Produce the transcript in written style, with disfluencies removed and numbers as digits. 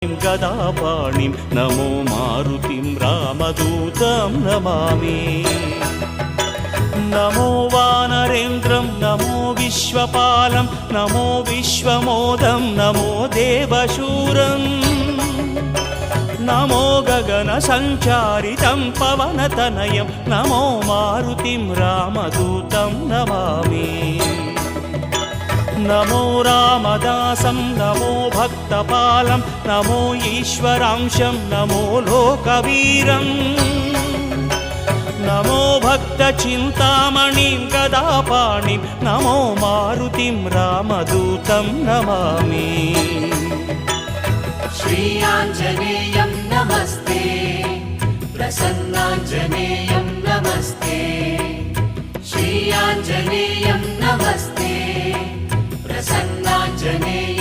गदापाणिं नमो मारुतिं रामदूतं नमामि। नमो वानरेन्द्रं नमो विश्वपालं नमो विश्वमोदं नमो देवशूरं नमो गगनसञ्चारितं पवनतनयं नमो मारुतिं रामदूतं नमामि। नमो रामदासं नमो भक्तपालं नमो ईश्वरांशं नमो लोकवीरं नमो भक्तचिन्तामणिं गदापाणिं नमो मारुतिं रामदूतं नमामि। श्री आञ्जनेयं नमस्ते प्रसन्नाञ्जनेयं नमस्ते श्री आञ्जनेयं नमस्ते प्रसन्नाञ्जनेयं